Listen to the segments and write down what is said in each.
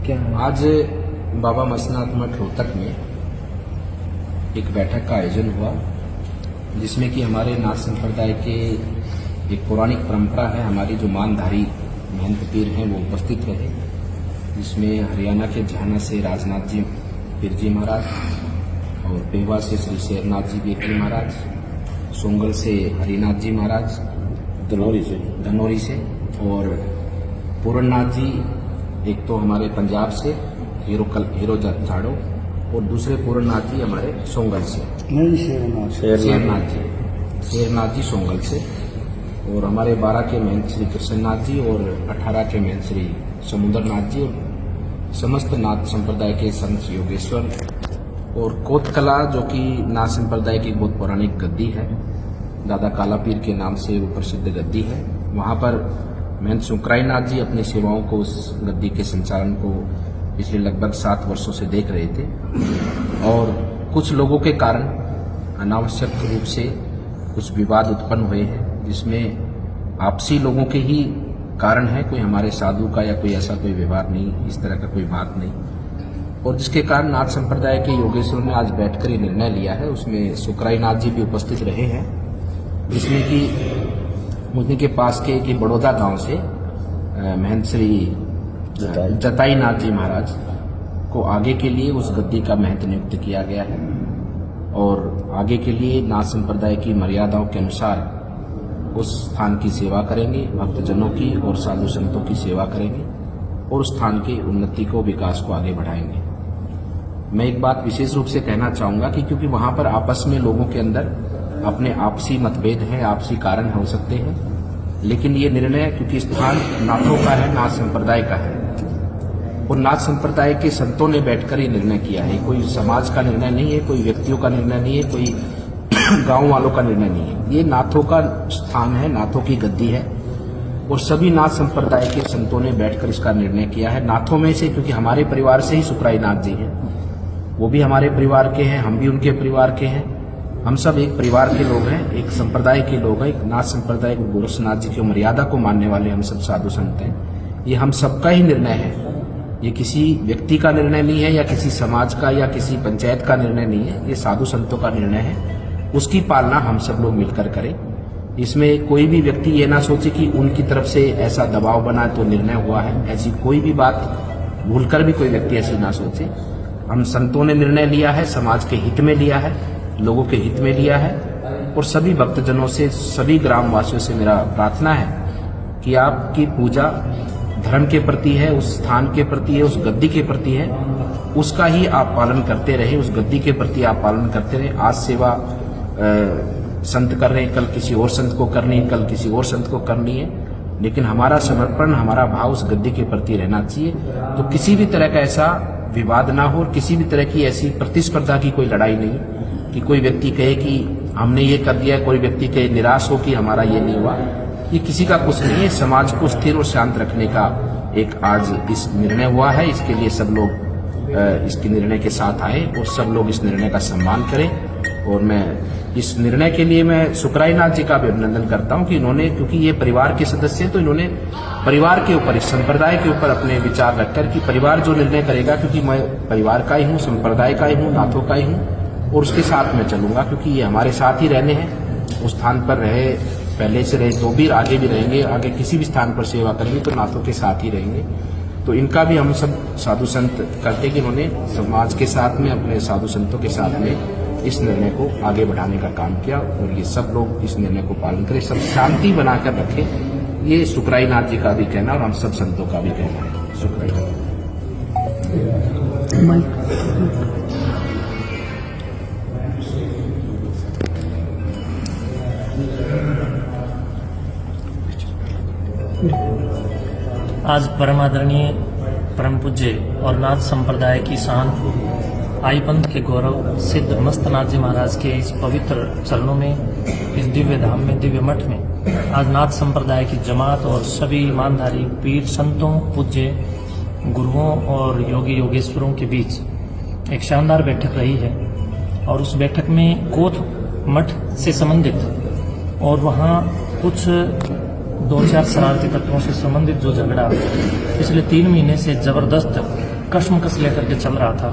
क्या आज बाबा मसनाथ मठ रोहतक में एक बैठक का आयोजन हुआ, जिसमें कि हमारे नाथ संप्रदाय के एक पौराणिक परंपरा है, हमारी जो मानधारी महंत पीर हैं वो उपस्थित रहे, जिसमें हरियाणा के झाना से राजनाथ जी पीर जी महाराज और पेहवा से श्री शेरनाथ जी पीर जी महाराज, सोंगल से हरिनाथ जी महाराज, धनौरी से और पूरननाथ जी, एक तो हमारे पंजाब से हीरो झाड़ो और दूसरे पूरननाथ जी हमारे सोंगल से, शेरनाथ जी सोंगल से, और हमारे 12 के महंत श्री कृष्णनाथ जी और 18 के महंत श्री समुद्रनाथ जी और समस्त नाथ संप्रदाय के संत योगेश्वर और कोतकला, जो कि नाथ संप्रदाय की बहुत पौराणिक गद्दी है, दादा काला पीर के नाम से वो प्रसिद्ध गद्दी है। वहाँ पर महंत सुकराईनाथ जी अपनी सेवाओं को, उस गद्दी के संचालन को पिछले लगभग 7 वर्षों से देख रहे थे, और कुछ लोगों के कारण अनावश्यक रूप से कुछ विवाद उत्पन्न हुए हैं, जिसमें आपसी लोगों के ही कारण है, कोई हमारे साधु का या कोई ऐसा कोई व्यवहार नहीं, इस तरह का कोई बात नहीं, और जिसके कारण नाथ संप्रदाय के योगेश्वर ने आज बैठकर ये निर्णय लिया है। उसमें सुकराईनाथ जी भी उपस्थित रहे हैं, जिसमें कि मुझे के पास के बड़ौदा गांव से महंत श्री जताई नाथ जी महाराज को आगे के लिए उस गद्दी का महंत नियुक्त किया गया है, और आगे के लिए नाथ संप्रदाय की मर्यादाओं के अनुसार उस स्थान की सेवा करेंगे, भक्तजनों की और साधु संतों की सेवा करेंगे और उस स्थान की उन्नति को, विकास को आगे बढ़ाएंगे। मैं एक बात विशेष रूप से कहना चाहूंगा कि क्योंकि वहां पर आपस में लोगों के अंदर अपने आपसी मतभेद हैं, आपसी कारण हो सकते हैं, लेकिन ये निर्णय क्योंकि स्थान नाथों का है, नाथ संप्रदाय का है, और नाथ संप्रदाय के संतों ने बैठकर ये निर्णय किया है। कोई समाज का निर्णय नहीं है, कोई व्यक्तियों का निर्णय नहीं है, कोई गांव वालों का निर्णय नहीं है। ये नाथों का स्थान है, नाथों की गद्दी है, और सभी नाथ संप्रदाय के संतों ने बैठकर इसका निर्णय किया है। नाथों में से, क्योंकि हमारे परिवार से ही सुकराईनाथ जी हैं, वो भी हमारे परिवार के हैं, हम भी उनके परिवार के हैं, हम सब एक परिवार के लोग हैं, एक संप्रदाय के लोग हैं, एक नाथ संप्रदाय गोरक्षनाथ जी की मर्यादा को मानने वाले हम सब साधु संत हैं। ये हम सबका ही निर्णय है, ये किसी व्यक्ति का निर्णय नहीं है या किसी समाज का या किसी पंचायत का निर्णय नहीं है, ये साधु संतों का निर्णय है। उसकी पालना हम सब लोग मिलकर करें। इसमें कोई भी व्यक्ति ये ना सोचे कि उनकी तरफ से ऐसा दबाव बना तो निर्णय हुआ है, ऐसी कोई भी बात भूलकर भी कोई व्यक्ति ऐसी ना सोचे। हम संतों ने निर्णय लिया है, समाज के हित में लिया है, लोगों के हित में लिया है, और सभी भक्तजनों से, सभी ग्रामवासियों से मेरा प्रार्थना है कि आपकी पूजा धर्म के प्रति है, उस स्थान के प्रति है, उस गद्दी के प्रति है, उसका ही आप पालन करते रहे, उस गद्दी के प्रति आप पालन करते रहे। आज सेवा संत कर रहे हैं, कल किसी और संत को करनी है, कल किसी और संत को करनी है, लेकिन हमारा समर्पण, हमारा भाव उस गद्दी के प्रति रहना चाहिए। तो किसी भी तरह का ऐसा विवाद ना हो, और किसी भी तरह की ऐसी प्रतिस्पर्धा की कोई लड़ाई नहीं कि कोई व्यक्ति कहे कि हमने ये कर दिया, कोई व्यक्ति कहे निराश हो कि हमारा ये नहीं हुआ। ये किसी का कुछ नहीं है। समाज को स्थिर और शांत रखने का एक आज इस निर्णय हुआ है, इसके लिए सब लोग इसके निर्णय के साथ आए और सब लोग इस निर्णय का सम्मान करें। और मैं इस निर्णय के लिए मैं सुकराईनाथ जी का भी अभिनंदन करता हूं कि इन्होंने, क्योंकि ये परिवार के सदस्य हैं, तो इन्होंने परिवार के ऊपर, इस संप्रदाय के ऊपर अपने विचार रखकर कि परिवार जो निर्णय करेगा, क्योंकि मैं परिवार का ही हूँ, संप्रदाय का ही हूँ, नाथों का ही हूँ, और उसके साथ में चलूंगा, क्योंकि ये हमारे साथ ही रहने हैं। उस स्थान पर रहे, पहले से रहे तो भी, आगे भी रहेंगे, आगे किसी भी स्थान पर सेवा करेंगे तो नाथों के साथ ही रहेंगे। तो इनका भी हम सब साधु संत करते कि इन्होंने समाज के साथ में, अपने साधु संतों के साथ में इस निर्णय को आगे बढ़ाने का काम किया, और ये सब लोग इस निर्णय को पालन करें, सब शांति बनाकर रखें। ये सुकराईनाथ जी का भी कहना और हम सब संतों का भी कहना है। सुकराईनाथ। आज परम आदरणीय, परम पूज्य और नाथ संप्रदाय की शान, आई पंथ के गौरव सिद्ध मस्तनाथ जी महाराज के इस पवित्र चरणों में, इस दिव्य धाम में, दिव्य मठ में आज नाथ संप्रदाय की जमात और सभी ईमानदारी पीर संतों, पूज्य गुरुओं और योगी योगेश्वरों के बीच एक शानदार बैठक रही है। और उस बैठक में कोथ मठ से संबंधित और वहाँ कुछ 2-4 शरारती तत्वों से संबंधित जो झगड़ा पिछले 3 महीने से जबरदस्त कश्मकश लेकर के चल रहा था,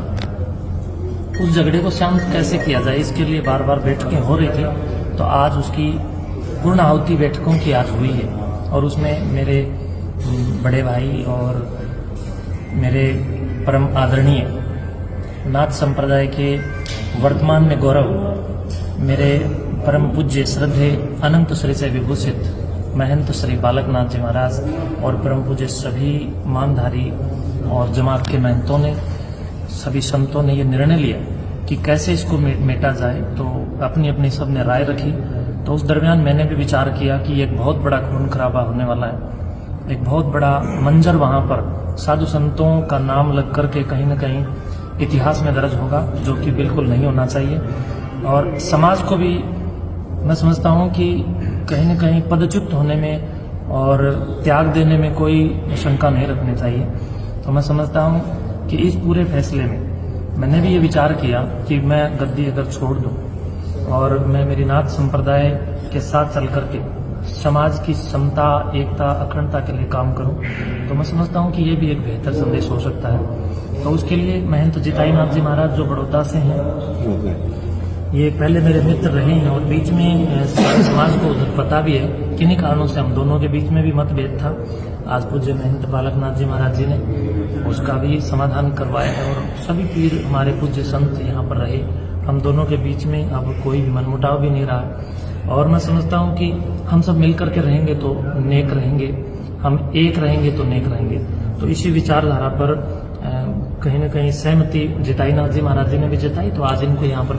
उस झगड़े को शांत कैसे किया जाए, इसके लिए बार बार बैठकें हो रही थी। तो आज उसकी पूर्ण आहुति बैठकों की आज हुई है और उसमें मेरे बड़े भाई और मेरे परम आदरणीय नाथ संप्रदाय के वर्तमान में गौरव मेरे परम पूज्य श्रद्धे अनंत श्री से विभूषित महंत श्री बालकनाथ जी महाराज और परम पूज्य सभी मानधारी और जमात के महंतों ने, सभी संतों ने ये निर्णय लिया कि कैसे इसको मेटा जाए। तो अपनी अपनी सब ने राय रखी। तो उस दरमियान मैंने भी विचार किया कि एक बहुत बड़ा खून खराबा होने वाला है, एक बहुत बड़ा मंजर वहां पर साधु संतों का नाम लग करके कहीं न कहीं इतिहास में दर्ज होगा, जो कि बिल्कुल नहीं होना चाहिए। और समाज को भी मैं समझता हूं कि कहीं न कहीं पदच्युत होने में और त्याग देने में कोई शंका नहीं रखनी चाहिए। तो मैं समझता हूं कि इस पूरे फैसले में मैंने भी ये विचार किया कि मैं गद्दी अगर छोड़ दूं और मैं मेरी नाथ संप्रदाय के साथ चल करके समाज की समता, एकता, अखंडता के लिए काम करूं, तो मैं समझता हूं कि ये भी एक बेहतर संदेश हो सकता है। तो उसके लिए महंत जिताई नाथ जी महाराज जो बड़ौदा से हैं, ये पहले मेरे मित्र रहे हैं और बीच में समाज को पता भी है किन्हीं कारणों से हम दोनों के बीच में भी मतभेद था। आज पूज्य महंत बालकनाथ जी महाराज जी ने उसका भी समाधान करवाया है और सभी पीर हमारे पूज्य संत यहाँ पर रहे। हम दोनों के बीच में अब कोई भी मनमुटाव भी नहीं रहा और मैं समझता हूँ कि हम सब मिलकर के रहेंगे तो नेक रहेंगे, हम एक रहेंगे तो नेक रहेंगे। तो इसी विचारधारा पर कहीं न कहीं सहमति जिताई नाथ जी महाराज जी ने भी जताई। तो आज इनको यहाँ पर